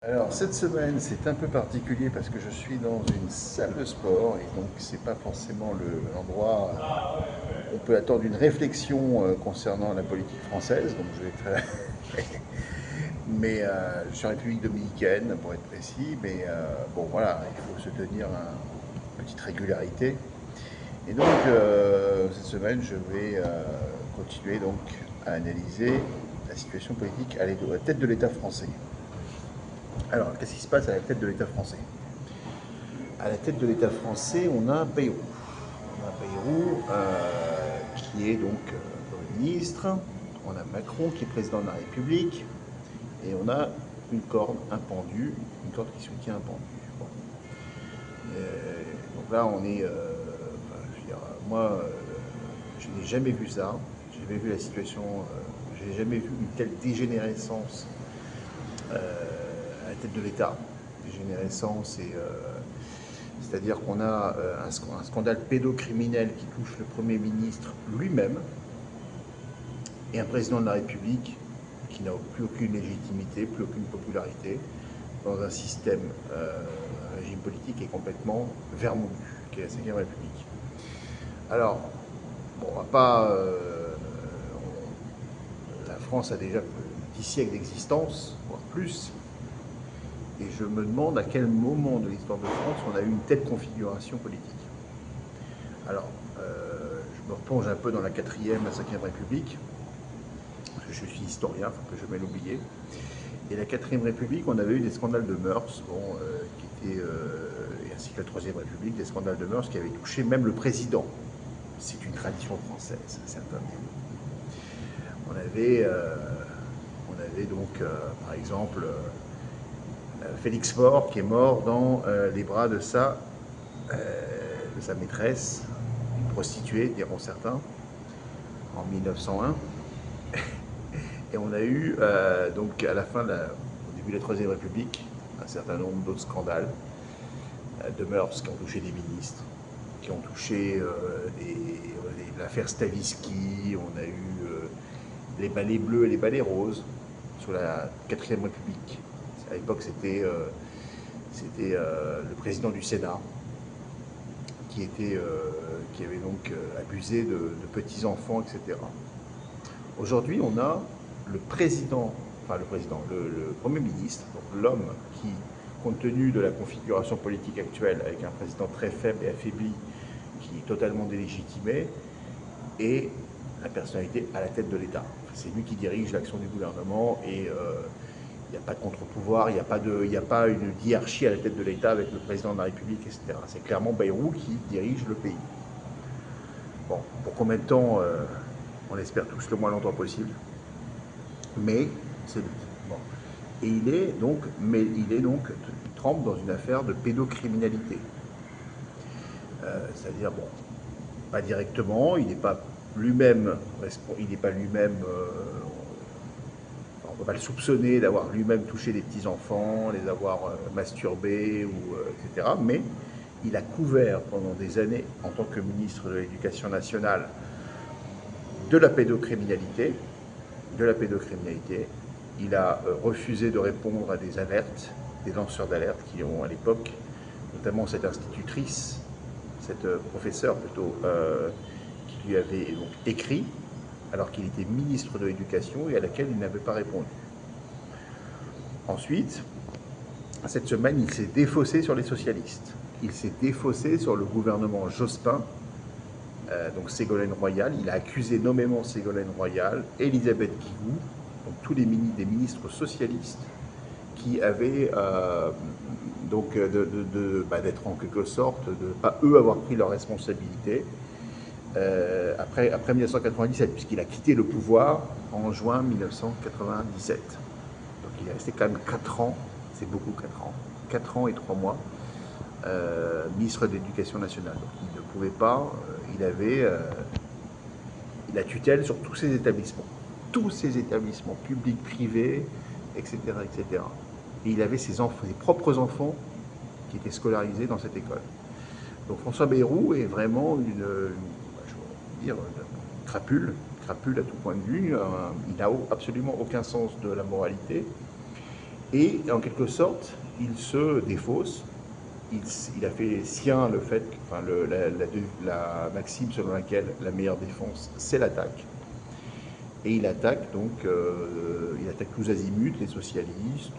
Alors cette semaine c'est un peu particulier parce que je suis dans une salle de sport et donc c'est pas forcément l'endroit où on peut attendre une réflexion concernant la politique française. Donc je vais très... mais je suis en République dominicaine pour être précis, mais bon voilà, il faut se tenir une petite régularité. Et donc cette semaine je vais continuer donc à analyser la situation politique à la tête de l'État français. Alors, qu'est-ce qui se passe à la tête de l'État français? À la tête de l'État français, on a Bayrou. On a Bayrou qui est donc Premier ministre. On a Macron qui est président de la République. Et on a une corde, un pendu, une corde qui soutient un pendu. Bon. Donc là, on est. Je veux dire, moi, je n'ai jamais vu ça. J'ai jamais vu la situation. Je n'ai jamais vu une telle dégénérescence à la tête de l'État. Dégénérescence et. C'est-à-dire qu'on a un scandale pédocriminel qui touche le Premier ministre lui-même et un président de la République qui n'a plus aucune légitimité, plus aucune popularité, dans un système, un régime politique qui est complètement vermoulu, qui est la Ve République. Alors, bon, on va pas. La France a déjà 10 siècles d'existence, voire plus, et je me demande à quel moment de l'histoire de France on a eu une telle configuration politique. Alors, je me replonge un peu dans la 4e, la 5e République, parce que je suis historien, il ne faut que je jamais l'oublier. Et la 4e République, on avait eu des scandales de mœurs, bon, qui étaient, et ainsi que la 3e République, des scandales de mœurs qui avaient touché même le président. C'est une tradition française, c'est un on avait donc, par exemple, Félix Faure qui est mort dans les bras de sa maîtresse, une prostituée, diront certains, en 1901. Et on a eu, donc à la fin, au début de la Troisième République, un certain nombre d'autres scandales de mœurs qui ont touché des ministres, qui ont touché l'affaire Stavisky, on a eu les balais bleus et les balais roses sous la Quatrième République. À l'époque, c'était le président du Sénat qui avait donc abusé de petits-enfants, etc. Aujourd'hui, on a le président, enfin le Premier ministre, donc l'homme qui, compte tenu de la configuration politique actuelle, avec un président très faible et affaibli, qui est totalement délégitimé, est la personnalité à la tête de l'État. C'est lui qui dirige l'action du gouvernement et il n'y a pas de contre-pouvoir, il n'y a pas une hiérarchie à la tête de l'État avec le président de la République, etc. C'est clairement Bayrou qui dirige le pays. Bon, pour combien de temps on espère tous le moins longtemps possible, mais c'est lui. Bon. Et il trempe dans une affaire de pédocriminalité. C'est-à-dire, bon, pas directement, il n'est pas lui-même, on ne peut pas le soupçonner d'avoir lui-même touché des petits-enfants, les avoir masturbés, etc. Mais il a couvert pendant des années, en tant que ministre de l'Éducation nationale, de la pédocriminalité. De la pédocriminalité. Il a refusé de répondre à des alertes, des lanceurs d'alerte qui ont à l'époque, notamment cette institutrice, cette professeure plutôt, qui lui avait donc écrit alors qu'il était ministre de l'Éducation et à laquelle il n'avait pas répondu. Ensuite, cette semaine, il s'est défaussé sur les socialistes. Il s'est défaussé sur le gouvernement Jospin, donc Ségolène Royal. Il a accusé nommément Ségolène Royal, Elisabeth Guigou, donc tous des ministres socialistes qui avaient donc d'être en quelque sorte, de ne pas eux avoir pris leurs responsabilités après 1997, puisqu'il a quitté le pouvoir en juin 1997. Donc il est resté quand même 4 ans, c'est beaucoup 4 ans, 4 ans et 3 mois, ministre de l'Éducation nationale. Donc il ne pouvait pas, il avait la tutelle sur tous ces établissements publics, privés, etc., etc. Et il avait ses propres enfants qui étaient scolarisés dans cette école. Donc François Bayrou est vraiment une crapule à tout point de vue. Il n'a absolument aucun sens de la moralité. Et en quelque sorte, il se défausse. Il a fait sien le fait, enfin, la maxime selon laquelle la meilleure défense, c'est l'attaque. Et il attaque donc, il attaque tous azimuts, les socialistes,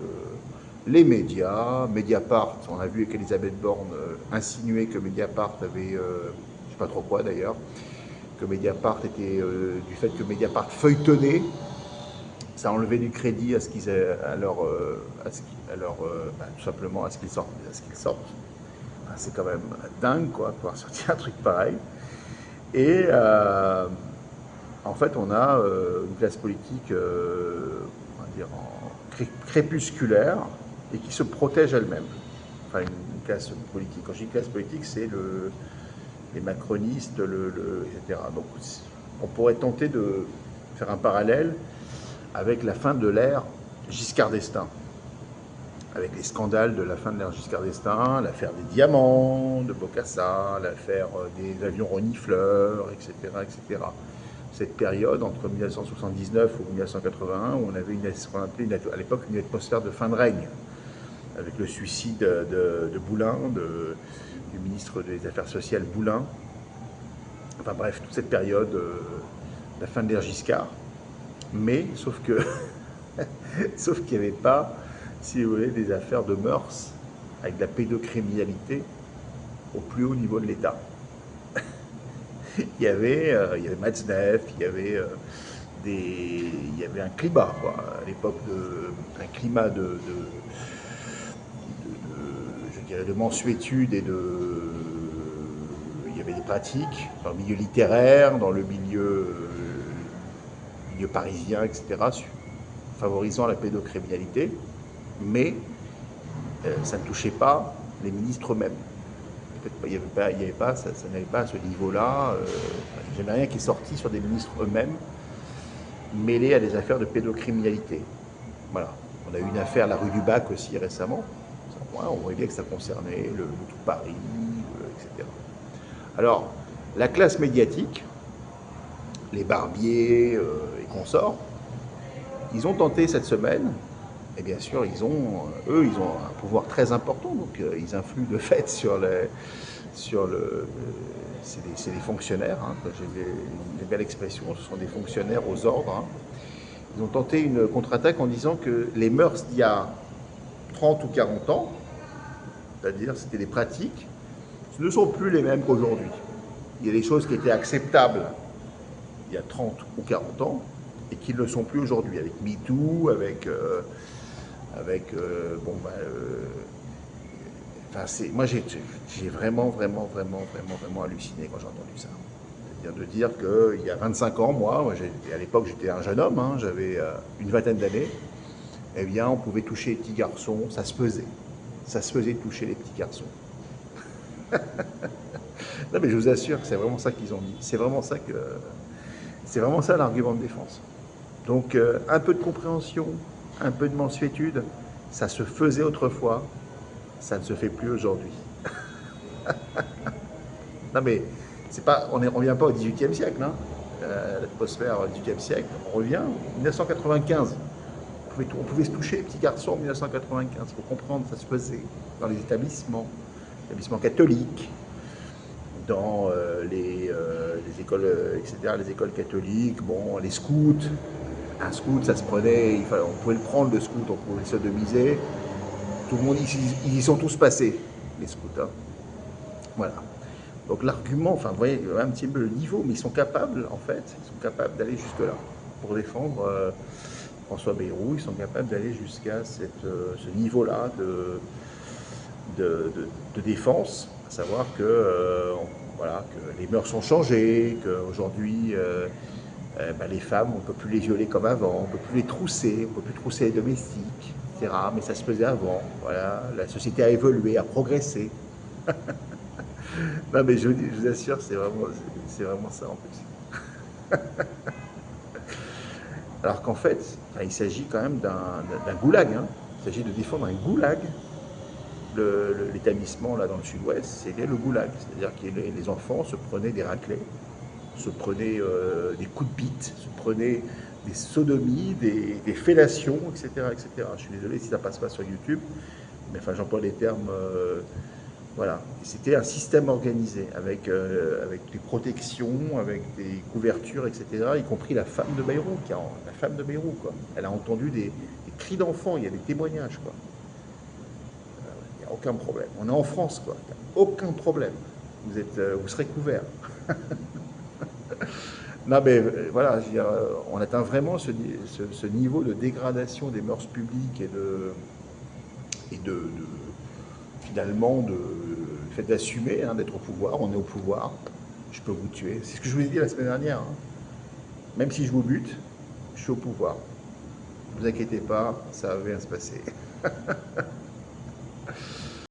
les médias, Mediapart. On a vu qu'Elisabeth Borne insinuait que Mediapart avait, je ne sais pas trop quoi d'ailleurs, que Mediapart était, du fait que Mediapart feuilletonnait, ça enlevait du crédit à ce qu'ils, à leur, tout simplement à ce qu'ils sortent, Enfin, c'est quand même dingue quoi, pouvoir sortir un truc pareil. Et en fait, on a une classe politique, on va dire, crépusculaire et qui se protège elle-même. Enfin, une classe politique. Quand je dis classe politique, c'est les macronistes, etc. Donc, on pourrait tenter de faire un parallèle avec la fin de l'ère Giscard d'Estaing, avec les scandales de la fin de l'ère Giscard d'Estaing, l'affaire des diamants de Bokassa, l'affaire des avions renifleurs, etc., etc. Cette période entre 1979 ou 1981 où on avait ce qu'on appelait à l'époque une atmosphère de fin de règne, avec le suicide de Boulin, du ministre des Affaires sociales Boulin. Enfin bref, toute cette période, la fin de l'ère Giscard. Mais, sauf que, sauf qu'il n'y avait pas, si vous voulez, des affaires de mœurs avec de la pédocriminalité au plus haut niveau de l'État. Il y avait Matzneff, il y avait un climat, quoi, à l'époque, un climat je dirais, de mensuétude et il y avait des pratiques dans le milieu littéraire, dans le milieu parisien, etc., favorisant la pédocriminalité, mais ça ne touchait pas les ministres eux-mêmes. Il n'y avait pas, ça n'avait pas à ce niveau-là. Il n'y avait rien qui est sorti sur des ministres eux-mêmes mêlés à des affaires de pédocriminalité. Voilà. On a eu une affaire, la rue du Bac aussi récemment. On voyait bien que ça concernait le tout Paris, etc. Alors, la classe médiatique, les Barbier et consorts, ils ont tenté cette semaine, et bien sûr, eux, ils ont un pouvoir très important, donc ils influent de fait sur le. C'est des fonctionnaires, hein, j'ai une belle expression, ce sont des fonctionnaires aux ordres. Hein. Ils ont tenté une contre-attaque en disant que les mœurs d'il y a 30 ou 40 ans, c'est-à-dire c'était des pratiques, ce ne sont plus les mêmes qu'aujourd'hui. Il y a des choses qui étaient acceptables il y a 30 ou 40 ans et qui ne le sont plus aujourd'hui, avec MeToo, moi j'ai vraiment halluciné quand j'ai entendu ça. C'est-à-dire de dire qu'il y a 25 ans, moi à l'époque j'étais un jeune homme, hein, j'avais une vingtaine d'années, eh bien on pouvait toucher les petits garçons, ça se faisait. Ça se faisait de toucher les petits garçons. Non mais je vous assure que c'est vraiment ça qu'ils ont dit. C'est vraiment ça l'argument de défense. Donc un peu de compréhension, un peu de mansuétude, ça se faisait autrefois, ça ne se fait plus aujourd'hui. Non mais on ne revient pas au XVIIIe siècle, hein. L'atmosphère du XVIIIe siècle, on revient en 1995. On pouvait se toucher les petits garçons en 1995, il faut comprendre, ça se faisait dans les établissements catholiques, dans les écoles, etc., les écoles catholiques, bon, les scouts. Un scout, ça se prenait, on pouvait le prendre, le scout, on pouvait le sodomiser. Tout le monde, ils y sont tous passés, les scouts. Hein. Voilà. Donc l'argument, enfin, vous voyez un petit peu le niveau, mais ils sont capables, en fait, d'aller jusque-là. Pour défendre François Bayrou, ils sont capables d'aller jusqu'à ce niveau-là de défense, à savoir que, que les mœurs ont changé, qu'aujourd'hui, les femmes, on ne peut plus les violer comme avant, on ne peut plus les trousser, on ne peut plus trousser les domestiques, etc. Mais ça se faisait avant. Voilà, la société a évolué, a progressé. Non, mais je vous assure, c'est vraiment ça en plus. Alors qu'en fait, il s'agit quand même d'un goulag. Hein. Il s'agit de défendre un goulag. L'établissement là dans le sud-ouest, c'était le goulag. C'est-à-dire que les enfants se prenaient des raclés, se prenaient des coups de bite, se prenaient des sodomies, des fellations, etc., etc. Je suis désolé si ça passe pas sur YouTube, mais enfin j'emploie les termes. Voilà. C'était un système organisé avec des protections, avec des couvertures, etc. Y compris la femme de Bayrou, la femme de Bayrou, quoi. Elle a entendu des cris d'enfants, il y a des témoignages, quoi. Il n'y a aucun problème. On est en France, quoi. Il n'y a aucun problème. Vous serez couverts. Non, mais voilà, je veux dire, on atteint vraiment ce niveau de dégradation des mœurs publiques et finalement, le fait d'assumer, hein, d'être au pouvoir. On est au pouvoir. Je peux vous tuer. C'est ce que je vous ai dit la semaine dernière, hein. Même si je vous bute, je suis au pouvoir. Ne vous inquiétez pas, ça va bien se passer.